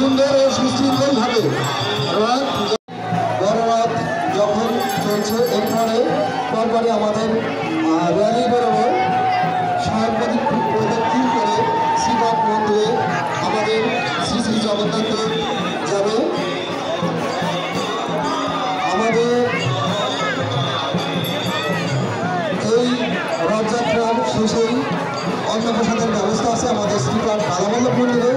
সুন্দর ও সুশৃঙ্খলভাবে বড় রথ যখন চলছে এরপরে পরপরে আমাদের র্যালি বেরোবে সাহেব প্রদক্ষিণ করে শ্রীনাথ মন্দিরে আমাদের শ্রী শ্রী জগন্নাথ দেব যাবে। আমাদের এই রথযাত্রার শেষেই অন্নপ্রসাদের ব্যবস্থা আছে আমাদের শ্রীপাঠ রাধাবল্লভ মন্দিরে।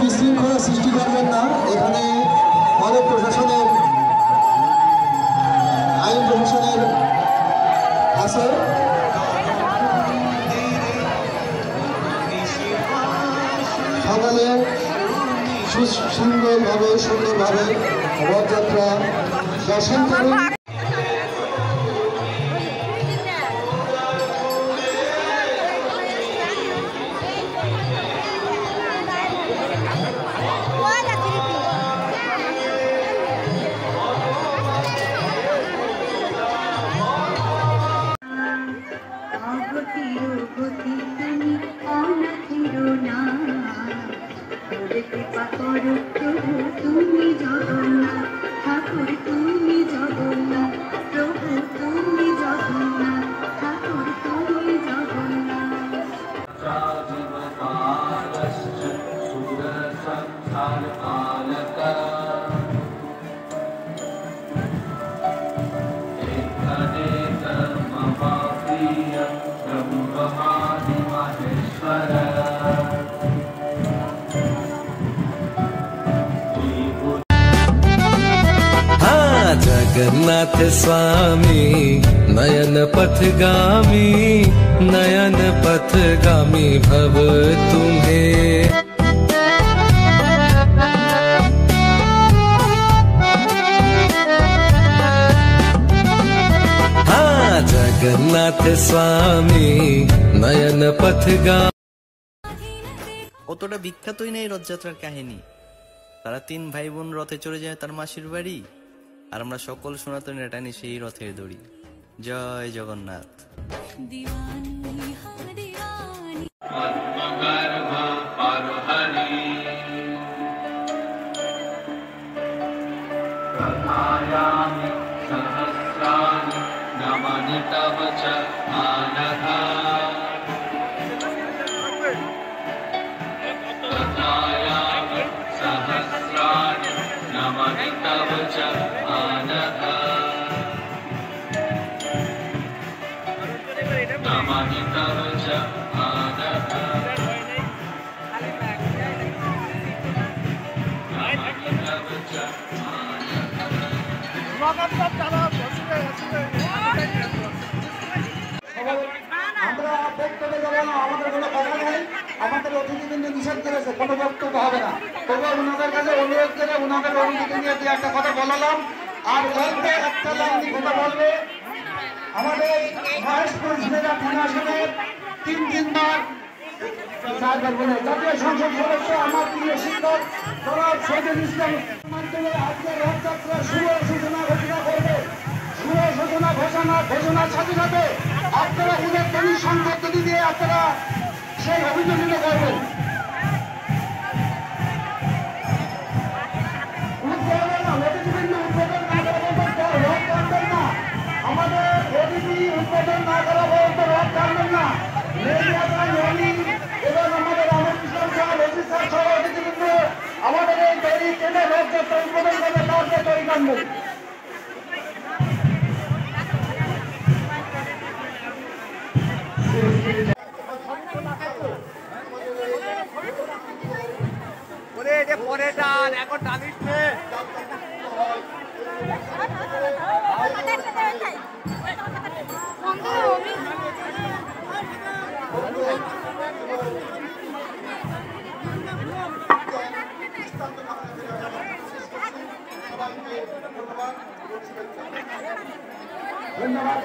বিশৃঙ্খলা সৃষ্টি করবেন না। এখানে অনেক প্রশাসনের আইন প্রশাসনের আছে। সকালে সুশৃঙ্খলভাবে সুন্দরভাবে রথযাত্রা দর্শন করুন। তুমি জগন্নাথ ঠাকুর, তুমি জগন্নাথ প্রভু, তুমি জগন্নাথ ঠাকুর, তুমি জগন্নাথ। जगन्नाथ स्वामी नयन पथगामी, नयन पथगामी भव तुम्हें। हाँ जगन्नाथ स्वामी नयन पथगामी। অতটা বিখ্যাতই নেই রথযাত্রার কাহিনী। তারা 3 ভাই বোন রথে চড়ে যায় তার মাসির বাড়ি, আর আমরা সকল সনাতনীরা টানি সেই রথের দড়ি। জয় জগন্নাথ। আমরা বক্তব্য দেবো না, আমাদের কোনো কথা নেই। আমাদের অতিথি কিন্তু নিষেধ করেছে, কোনো বক্তব্য হবে না। তবু ওনাদের কাছে অনুরোধ করে ওনাদের অনুমতি নিয়ে দিয়ে একটা কথা বলালাম। আর অল্প একটা লাইন কথা বলবে আমাদের মহেশপুর ঝিনাইদহ 3 আসনের 3 4 বলে জাতীয় সংসদ সদস্য আমার প্রিয় শিক্ষক জনাব শহীদুল ইসলাম মাধ্যমে আজকে রথযাত্রা শুভ সূচনা ঘোষণা করবে। শুভ সূচনা ঘোষণার সাথে সাথে আপনারা উল্লেখনী সংকল্প দিয়ে আপনারা সেই অভিযোজিত করবেন। আমাদের অতিথি উদ্বোধন না করা পর্যন্ত রথ টানবেন না। এবং আমাদের রামকৃষ্ণ সহ রচিত সহ অতিথিবৃন্দ আমাদের এই তৈরি টেনে রথযাত্রা উদ্বোধন করবে, তারপরে তৈরি টানবেন। ওরে এটা পরে টান, এখন টানিস নে। ধন্যবাদ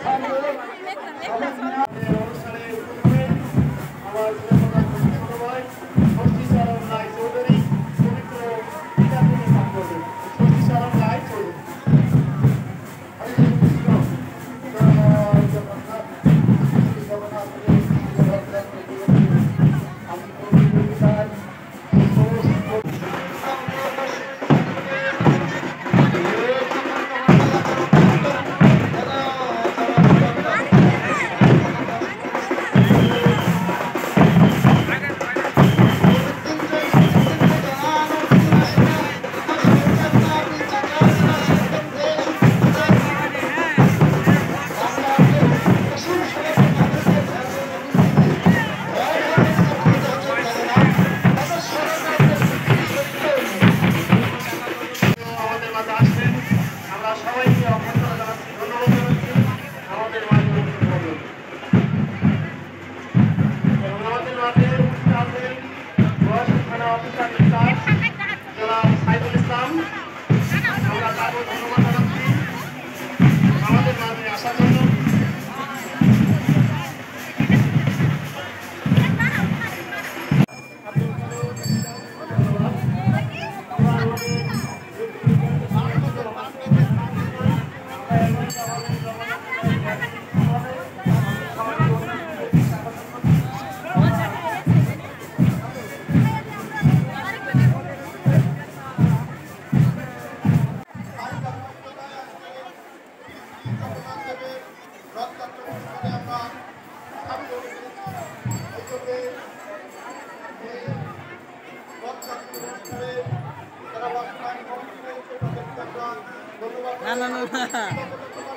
না না না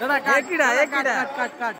দাদা, একইটা কাট কাট কাট।